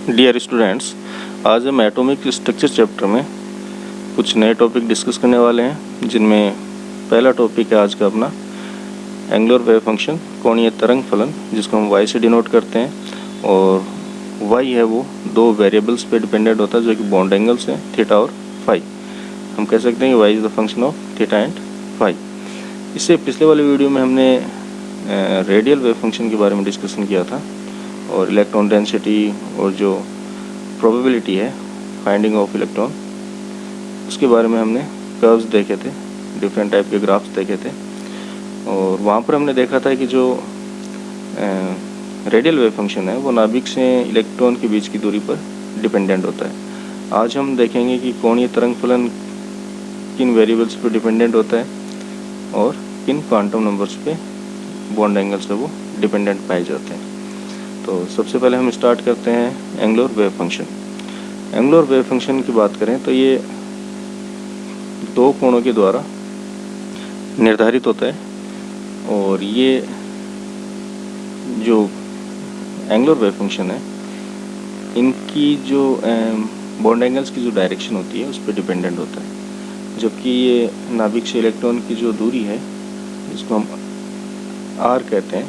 Dear students, आज हम atomic structure chapter में कुछ नए टॉपिक डिस्कस करने वाले हैं, जिनमें पहला टॉपिक है आज का अपना एंगुलर वेव फंक्शन, कोणीय तरंग फलन, जिसको हम y से डिनोट करते हैं। और y है वो दो वेरिएबल्स पे डिपेंडेंट होता है जो कि बॉन्ड एंगल्स हैं, थीटा और फाई। हम कह सकते हैं कि y is the function of theta and phi. इससे पिछले वाले वीडियो में हमने रेडियल वेव फंक्शन के बारे में डिस्कशन किया था और इलेक्ट्रॉन डेंसिटी और जो प्रोबेबिलिटी है फाइंडिंग ऑफ इलेक्ट्रॉन, उसके बारे में हमने कर्व्स देखे थे, डिफरेंट टाइप के ग्राफ्स देखे थे। और वहाँ पर हमने देखा था कि जो रेडियल वेव फंक्शन है वो नाभिक से इलेक्ट्रॉन के बीच की दूरी पर डिपेंडेंट होता है। आज हम देखेंगे कि कोणीय तरंग फलन किन वेरिएबल्स पर डिपेंडेंट होता है और किन क्वांटम नंबर्स पे बॉन्ड एंगल से वो डिपेंडेंट पाए जाते हैं। तो सबसे पहले हम स्टार्ट करते हैं angular wave function. Angular wave function की बात करें तो ये दो कोणों के द्वारा निर्धारित होता है, और ये जो एंगुलर वेव फंक्शन है इनकी जो बॉन्ड एंगल्स की जो डायरेक्शन होती है उस पर डिपेंडेंट होता है। जबकि ये नाभिक से इलेक्ट्रॉन की जो दूरी है, जिसको हम r कहते हैं,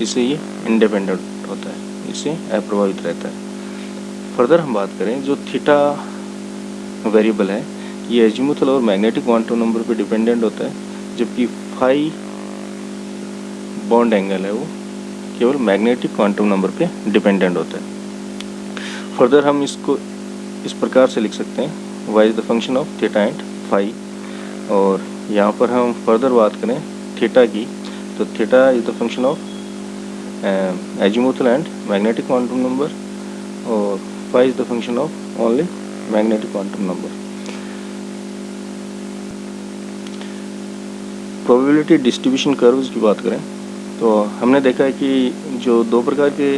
इससे ये इंडिपेंडेंट होता है, इससे अप्रभावित रहता है। फर्दर हम बात करें, जो थीटा वेरिएबल है ये एजीमुथल और मैग्नेटिक क्वांटम नंबर पे डिपेंडेंट होता है, जबकि फाई बॉन्ड एंगल है वो केवल मैग्नेटिक क्वांटम नंबर पे डिपेंडेंट होता है। फर्दर हम इसको इस प्रकार से लिख सकते हैं, y is the function of theta and phi. और यहाँ पर हम फर्दर बात करें थीटा की, तो theta is the function of azimuthal and magnetic quantum number, और phi is the function of only magnetic quantum number. Probability distribution curves की बात करें तो हमने देखा है कि जो दो प्रकार के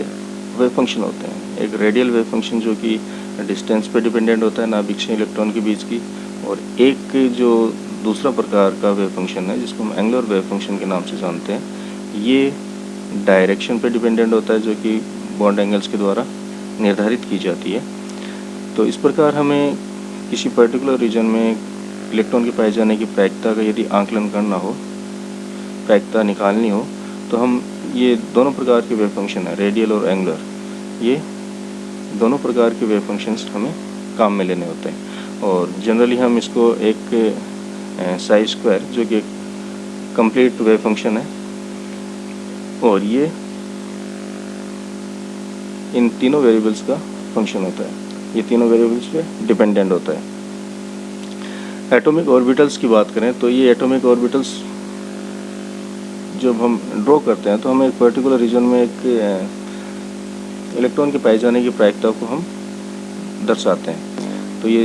वेव फंक्शन होते हैं, एक रेडियल वेव फंक्शन जो कि डिस्टेंस पे डिपेंडेंट होता है नाभिक से इलेक्ट्रॉन के बीच की, और एक जो दूसरा प्रकार का वेव फंक्शन है जिसको हम एंगुलर वेव फंक्शन के नाम से जानते हैं, ये डायरेक्शन पे डिपेंडेंट होता है जो कि बॉन्ड एंगल्स के द्वारा निर्धारित की जाती है। तो इस प्रकार हमें किसी पर्टिकुलर रीजन में इलेक्ट्रॉन के पाए जाने की प्रायिकता का यदि आंकलन करना हो, प्रायिकता निकालनी हो, तो हम ये दोनों प्रकार के वेव फंक्शन है, रेडियल और एंगुलर, ये दोनों प्रकार के वेव फंक्शंस हमें काम में लेने होते हैं। और जनरली हम इसको एक साई स्क्वायर जो कि एक कंप्लीट वेव फंक्शन है, और ये इन तीनों वेरिएबल्स का फंक्शन होता है, ये तीनों वेरिएबल्स पे डिपेंडेंट होता है। एटॉमिक ऑर्बिटल्स की बात करें तो ये एटॉमिक ऑर्बिटल्स जब हम ड्रॉ करते हैं तो हम एक पर्टिकुलर रीजन में एक इलेक्ट्रॉन के पाए जाने की प्रायिकता को हम दर्शाते हैं। तो ये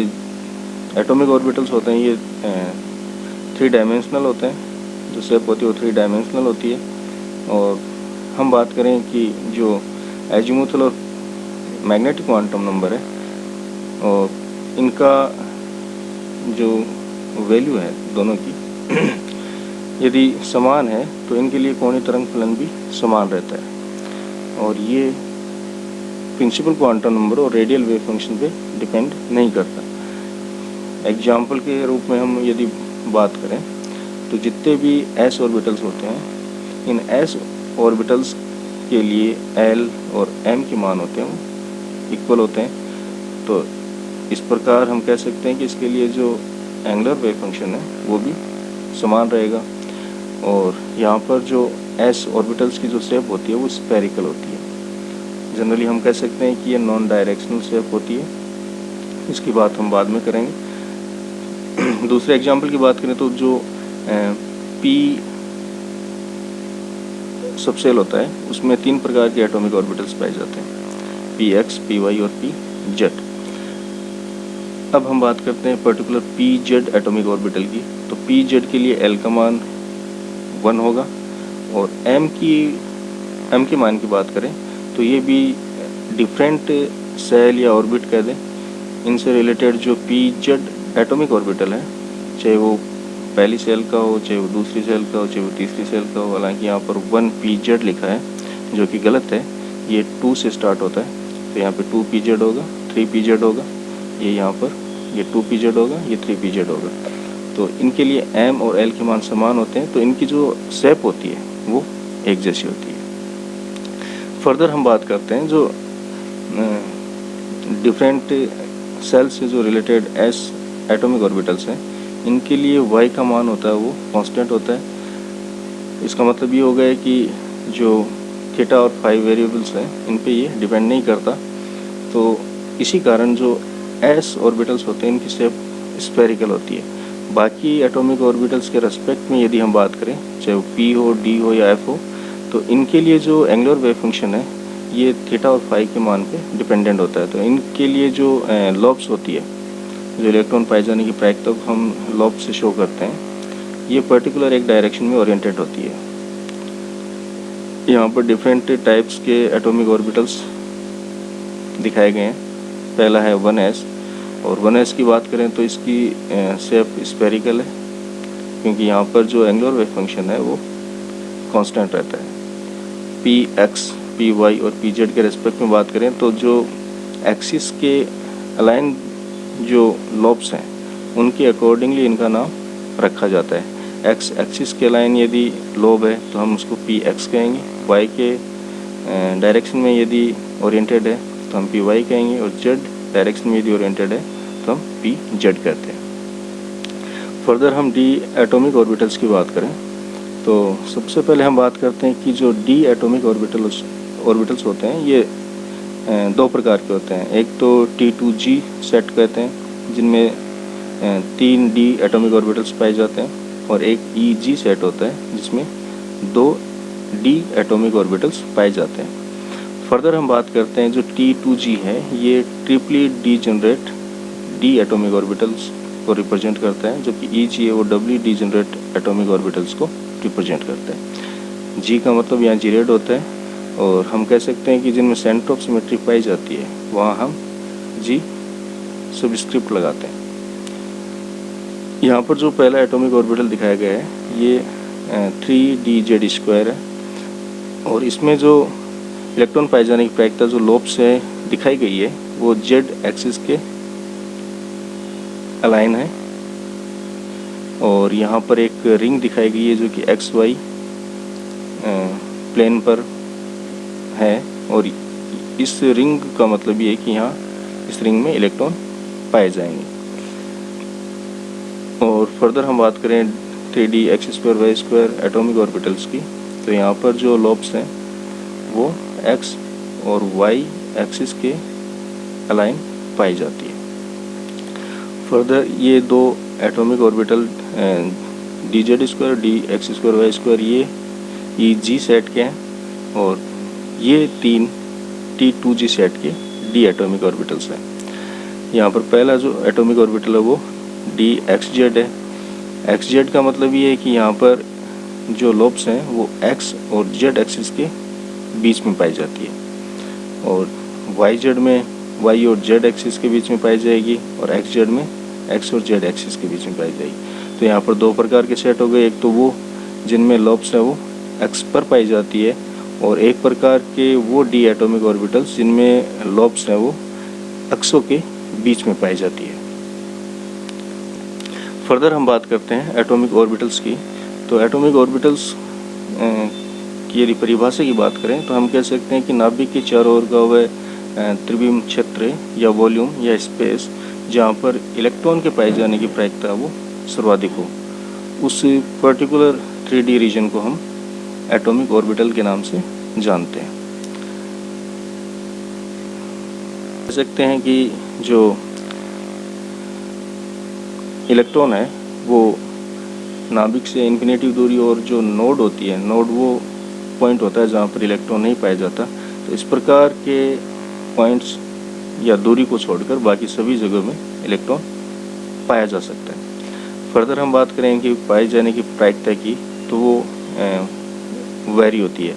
एटॉमिक ऑर्बिटल्स होते हैं, ये 3 डायमेंशनल होते हैं, जो शेप होती है वो 3 डायमेंशनल होती है। और हम बात करें कि जो एजीमुथल और मैग्नेटिक क्वांटम नंबर है, और इनका जो वैल्यू है दोनों की यदि समान है तो इनके लिए कोणीय तरंग फलन भी समान रहता है, और ये प्रिंसिपल क्वांटम नंबर और रेडियल वेव फंक्शन पे डिपेंड नहीं करता। एग्जाम्पल के रूप में हम यदि बात करें तो जितने भी s ऑर्बिटल्स होते हैं, इन s ऑर्बिटल्स के लिए l और m के मान होते हैं वो इक्वल होते हैं। तो इस प्रकार हम कह सकते हैं कि इसके लिए जो एंगुलर वेव फंक्शन है वो भी समान रहेगा। और यहाँ पर जो s ऑर्बिटल्स की जो शेप होती है वो स्फेरिकल होती है। जनरली हम कह सकते हैं कि ये नॉन डायरेक्शनल शेप होती है, इसकी बात हम बाद में करेंगे। दूसरे एग्जाम्पल की बात करें तो जो p सबसेल होता है उसमें 3 प्रकार के एटॉमिक ऑर्बिटल्स पाए जाते हैं, px, py और pz। अब हम बात करते हैं पर्टिकुलर pz एटॉमिक ऑर्बिटल की। तो pz के लिए l का मान 1 होगा, और m के मान की बात करें तो ये भी डिफरेंट सेल या ऑर्बिट कह दें, इनसे रिलेटेड जो pz एटॉमिक ऑर्बिटल है, चाहे वो पहली सेल का हो, चाहे वो दूसरी सेल का हो, चाहे वो तीसरी सेल का हो, हालांकि यहाँ पर 1pz लिखा है जो कि गलत है, ये 2 से स्टार्ट होता है, तो यहाँ पे 2pz होगा, 3pz होगा, ये यहाँ पर ये 2pz होगा, ये 3pz होगा। तो इनके लिए m और l के मान समान होते हैं, तो इनकी जो शेप होती है वो एक जैसी होती है। फर्दर हम बात करते हैं जो डिफरेंट सेल से जो रिलेटेड s एटॉमिक ऑर्बिटल्स हैं, इनके लिए y का मान होता है वो कांस्टेंट होता है। इसका मतलब ये हो गया है कि जो थीटा और फाई वेरिएबल्स हैं इन पे ये डिपेंड नहीं करता। तो इसी कारण जो s ऑर्बिटल्स होते हैं इनकी शेप स्फेरिकल होती है। बाकी एटॉमिक ऑर्बिटल्स के रेस्पेक्ट में यदि हम बात करें, चाहे वो p हो, d हो या f हो, तो इनके लिए जो एंगुलर वेव फंक्शन है ये थीटा और फाई के मान पे डिपेंडेंट होता है। तो इनके लिए जो लॉब्स होती है, जो इलेक्ट्रॉन पाए जाने की प्रायिकता को हम लॉब से शो करते हैं, ये पर्टिकुलर एक डायरेक्शन में ओरिएंटेड होती है। यहाँ पर डिफरेंट टाइप्स के एटॉमिक ऑर्बिटल्स दिखाए गए हैं। पहला है 1s, और 1s की बात करें तो इसकी शेप स्फेरिकल है, क्योंकि यहाँ पर जो एंगुलर वेव फंक्शन है वो कांस्टेंट रहता है। px, py और pz के रेस्पेक्ट में बात करें तो जो एक्सिस के अलाइन जो लॉब्स हैं उनके अकॉर्डिंगली इनका नाम रखा जाता है। एक्स एक्सिस के अलाइन यदि लॉब है तो हम उसको px कहेंगे, y के डायरेक्शन में यदि ओरिएंटेड है तो हम py कहेंगे, और z डायरेक्शन में यदि ओरिएंटेड है तो हम pz कहते हैं। फर्दर हम d एटॉमिक ऑर्बिटल्स की बात करें तो सबसे पहले हम बात करते हैं कि जो d एटॉमिक ऑर्बिटल्स होते हैं ये दो प्रकार के होते हैं। एक तो T2G सेट कहते हैं जिनमें 3d एटॉमिक ऑर्बिटल्स पाए जाते हैं, और एक EG सेट होता है जिसमें 2d एटॉमिक ऑर्बिटल्स पाए जाते हैं। फर्दर हम बात करते हैं जो T2G है ये ट्रिपली डीजेनरेट d एटॉमिक ऑर्बिटल्स को रिप्रेजेंट करता है, जबकि EG है वो डबली डीजेनरेट एटॉमिक ऑर्बिटल्स को रिप्रेजेंट करता है। G का मतलब यहाँ जीरेड होता है, और हम कह सकते हैं कि जिनमें सेंटर ऑफ सिमेट्री पाई जाती है वहाँ हम G सबस्क्रिप्ट लगाते हैं। यहाँ पर जो पहला एटॉमिक ऑर्बिटल दिखाया गया है ये 3dz² है, और इसमें जो इलेक्ट्रॉन पाए जाने की प्रायिकता जो लोब से दिखाई गई है वो z एक्सिस के अलाइन है, और यहाँ पर एक रिंग दिखाई गई है जो कि xy प्लेन पर है, और इस रिंग का मतलब ये है कि यहाँ इस रिंग में इलेक्ट्रॉन पाए जाएंगे। और फर्दर हम बात करें 3dx²y² एटॉमिक ऑर्बिटल्स की, तो यहाँ पर जो लॉब्स हैं वो x और y एक्सिस के अलाइन पाई जाती है। फर्दर ये दो atomic orbital dz², dx², y² ये EG सेट के हैं, और ये 3 T2G सेट के d एटॉमिक ऑर्बिटल्स हैं। यहाँ पर पहला जो एटॉमिक ऑर्बिटल है वो dxz है। xz का मतलब ये है कि यहाँ पर जो लोब्स हैं वो x और z एक्सिस के बीच में पाई जाती है, और yz में y और z एक्सिस के बीच में पाई जाएगी, और xz में x और z एक्सिस के बीच में पाई जाएगी। तो यहाँ पर दो प्रकार के सेट हो गए, एक तो वो जिनमें लोब्स है वो x पर पाई जाती है, और एक प्रकार के वो d एटॉमिक ऑर्बिटल्स जिनमें लोब्स हैं वो अक्षों के बीच में पाई जाती है। फर्दर हम बात करते हैं एटॉमिक ऑर्बिटल्स की। तो एटॉमिक ऑर्बिटल्स की यदि परिभाषा की बात करें तो हम कह सकते हैं कि नाभिक के चारों ओर का वह त्रिविम क्षेत्र या वॉल्यूम या स्पेस जहाँ पर इलेक्ट्रॉन के पाए जाने की प्रायिकता वो सर्वाधिक हो, उस पर्टिकुलर 3D रीजन को हम एटॉमिक ऑर्बिटल के नाम से जानते हैं। कह सकते हैं कि जो इलेक्ट्रॉन है वो नाभिक से इन्फिनेटिव दूरी, और जो नोड होती है, नोड वो पॉइंट होता है जहाँ पर इलेक्ट्रॉन नहीं पाया जाता। तो इस प्रकार के पॉइंट्स या दूरी को छोड़कर बाकी सभी जगहों में इलेक्ट्रॉन पाया जा सकता है। फर्दर हम बात करें कि पाए जाने की प्रायिकता की, तो वो वेरी होती है,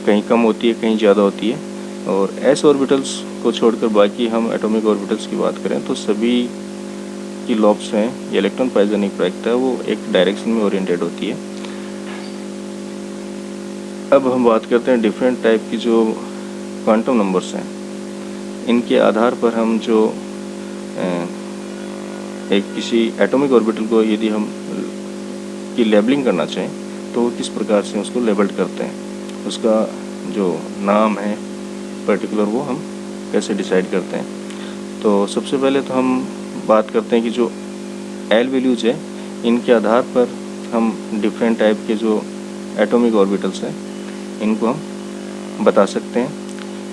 कहीं कम होती है, कहीं ज़्यादा होती है। और एस ऑर्बिटल्स को छोड़कर बाकी हम एटॉमिक ऑर्बिटल्स की बात करें तो सभी की लॉब्स हैं या इलेक्ट्रॉन पाए जाने की प्रायिकता है वो एक डायरेक्शन में ओरिएंटेड होती है। अब हम बात करते हैं डिफरेंट टाइप की जो क्वांटम नंबर्स हैं। इनके आधार पर हम जो एक किसी एटॉमिक ऑर्बिटल को यदि हम की लेबलिंग करना चाहें तो किस प्रकार से उसको लेबल्ड करते हैं, उसका जो नाम है पर्टिकुलर वो हम कैसे डिसाइड करते हैं। तो सबसे पहले तो हम बात करते हैं कि जो एल वैल्यूज है इनके आधार पर हम डिफरेंट टाइप के जो एटॉमिक ऑर्बिटल्स हैं इनको हम बता सकते हैं।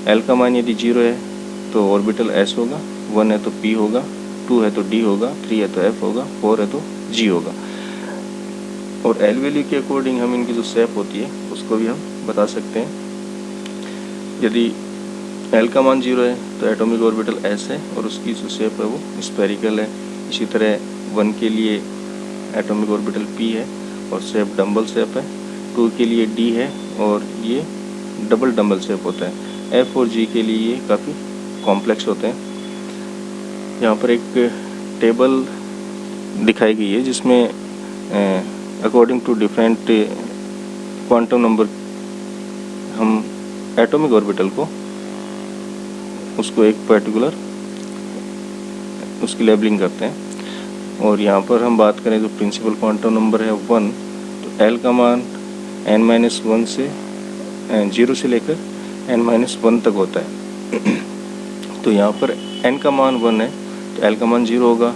एल का मान यदि 0 है तो ऑर्बिटल एस होगा, 1 है तो पी होगा, 2 है तो डी होगा, 3 है तो एफ होगा, 4 है तो जी होगा। और एल वैल्यू के अकॉर्डिंग हम इनकी जो शेप होती है उसको भी हम बता सकते हैं। यदि एल का मान 0 है तो एटॉमिक ऑर्बिटल एस है और उसकी जो शेप है वो स्फेरिकल है। इसी तरह 1 के लिए एटॉमिक ऑर्बिटल पी है और शेप डम्बल शेप है, 2 के लिए डी है और ये डबल डम्बल शेप होता है। एफ और जी के लिए ये काफ़ी कॉम्प्लेक्स होते हैं। यहाँ पर एक टेबल दिखाई गई है जिसमें according to different quantum number हम एटॉमिक ऑर्बिटल को उसको एक पर्टिकुलर उसकी लेबलिंग करते हैं। और यहाँ पर हम बात करें तो प्रिंसिपल क्वांटम नंबर है 1, तो एल का मान n-1 से 0 से लेकर n-1 तक होता है। तो यहाँ पर n का मान 1 है तो l का मान 0 होगा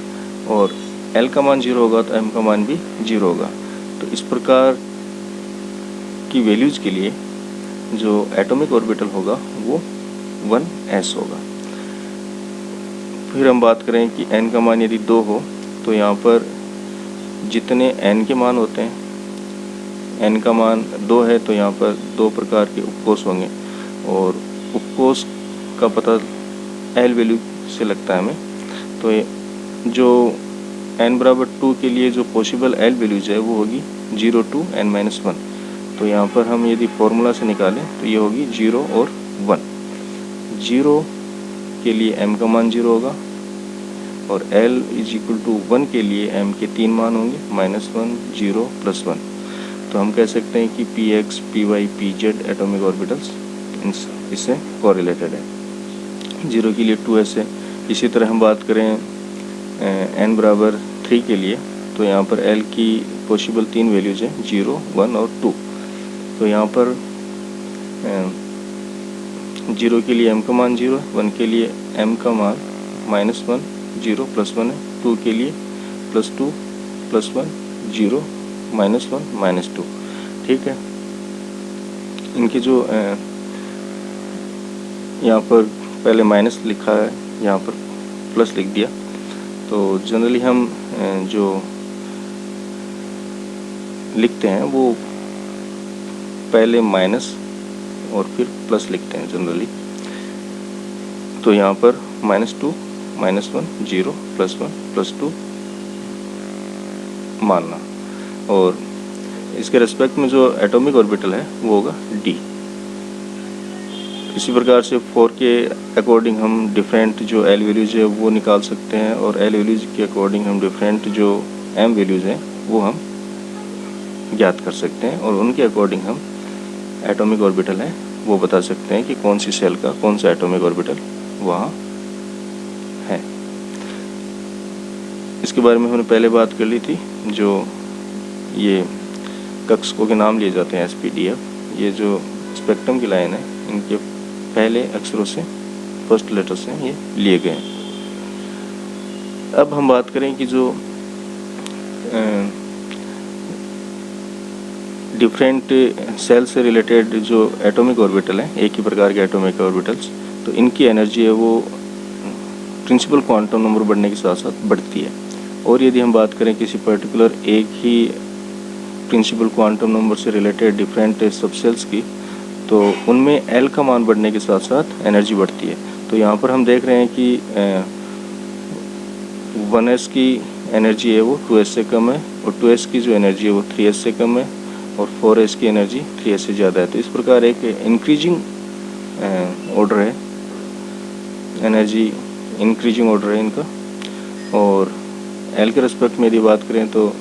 और l का मान 0 होगा तो m का मान भी 0 होगा। तो इस प्रकार की वैल्यूज़ के लिए जो एटॉमिक ऑर्बिटल होगा वो 1s होगा। फिर हम बात करें कि n का मान यदि 2 हो तो यहाँ पर जितने n के मान होते हैं, n का मान 2 है तो यहाँ पर 2 प्रकार के उपकोष होंगे और उपकोष का पता l वैल्यू से लगता है हमें। तो जो n बराबर 2 के लिए जो पॉसिबल l वैल्यूज है वो होगी 0 to n-1। तो यहाँ पर हम यदि फॉर्मूला से निकालें तो ये होगी 0 और 1। 0 के लिए m का मान 0 होगा और l = 1 के लिए m के 3 मान होंगे, -1, 0, +1। तो हम कह सकते हैं कि px, py, pz atomic orbitals इससे कोरिलेटेड है। 0 के लिए 2s है। इसी तरह हम बात करें n बराबर 3 के लिए तो यहाँ पर l की पॉसिबल 3 वैल्यूज हैं 0, 1 और 2। तो यहाँ पर 0 के लिए m का मान 0 है, 1 के लिए m का मान -1, 0, +1 है, 2 के लिए +2, +1, 0, -1, -2। ठीक है। इनकी जो यहाँ पर पहले माइनस लिखा है, यहाँ पर प्लस लिख दिया। तो जनरली हम जो लिखते हैं वो पहले माइनस और फिर प्लस लिखते हैं जनरली। तो यहाँ पर -2, -1, 0, +1, +2 मानना और इसके रेस्पेक्ट में जो एटॉमिक ऑर्बिटल है वो होगा d। इसी प्रकार से 4 के अकॉर्डिंग हम डिफरेंट जो l वैल्यूज़ है वो निकाल सकते हैं और l वैल्यूज़ के अकॉर्डिंग हम डिफरेंट जो m वैल्यूज़ हैं वो हम ज्ञात कर सकते हैं और उनके अकॉर्डिंग हम एटॉमिक ऑर्बिटल है वो बता सकते हैं कि कौन सी सेल का कौन सा एटॉमिक ऑर्बिटल वहाँ है। इसके बारे में हमने पहले बात कर ली थी। जो ये कक्षकों के नाम लिए जाते हैं SPDF, ये जो स्पेक्ट्रम की लाइन है इनके पहले अक्षरों से फर्स्ट लेटर से ये लिए गए हैं। अब हम बात करें कि जो डिफरेंट सेल से रिलेटेड जो एटॉमिक ऑर्बिटल है, एक ही प्रकार के एटॉमिक ऑर्बिटल्स, तो इनकी एनर्जी है वो प्रिंसिपल क्वांटम नंबर बढ़ने के साथ साथ बढ़ती है। और यदि हम बात करें किसी पर्टिकुलर एक ही प्रिंसिपल क्वांटम नंबर से रिलेटेड डिफरेंट सबसेल्स की, तो उनमें L का मान बढ़ने के साथ साथ एनर्जी बढ़ती है। तो यहाँ पर हम देख रहे हैं कि 1s की एनर्जी है वो 2s से कम है और 2s की जो एनर्जी है वो 3s से कम है और 4s की एनर्जी 3s से ज़्यादा है। तो इस प्रकार एक इंक्रीजिंग ऑर्डर है, एनर्जी इंक्रीजिंग ऑर्डर है इनका। और L के रेस्पेक्ट में यदि बात करें तो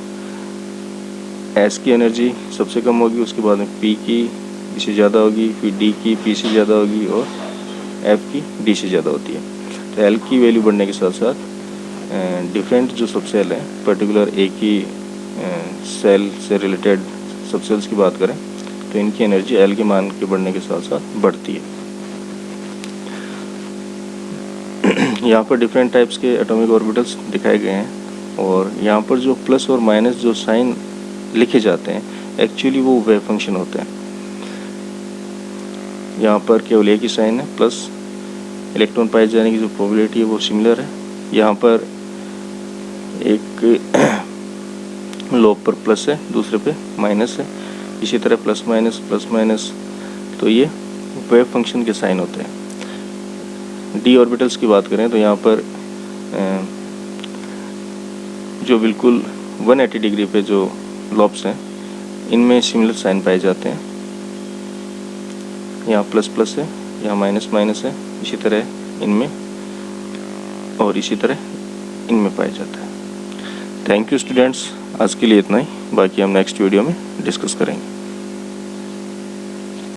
S की एनर्जी सबसे कम होगी, उसके बाद में P की इससे ज़्यादा होगी, फिर D की P से ज़्यादा होगी और एफ की डी से ज़्यादा होती है। तो एल की वैल्यू बढ़ने के साथ साथ डिफरेंट जो सबसेल हैं, पर्टिकुलर एक ही सेल से रिलेटेड सबसेल्स की बात करें तो इनकी एनर्जी एल के मान के बढ़ने के साथ साथ बढ़ती है। यहाँ पर डिफरेंट टाइप्स के एटॉमिक ऑर्बिटल्स दिखाए गए हैं और यहाँ पर जो प्लस और माइनस जो साइन लिखे जाते हैं एक्चुअली वो वेव फंक्शन होते हैं। यहाँ पर केवल एक ही साइन है, प्लस इलेक्ट्रॉन पाए जाने की जो प्रोबेबिलिटी है वो सिमिलर है। यहाँ पर एक लोब पर प्लस है, दूसरे पे माइनस है, इसी तरह प्लस माइनस, तो ये वेव फंक्शन के साइन होते हैं। डी ऑर्बिटल्स की बात करें तो यहाँ पर जो बिल्कुल 180 डिग्री पे जो लॉब्स हैं इनमें सिमिलर साइन पाए जाते हैं। यहाँ प्लस प्लस है, यहाँ माइनस माइनस है, इसी तरह इनमें और इसी तरह इनमें पाया जाता है। थैंक यू स्टूडेंट्स, आज के लिए इतना ही, बाकी हम नेक्स्ट वीडियो में डिस्कस करेंगे।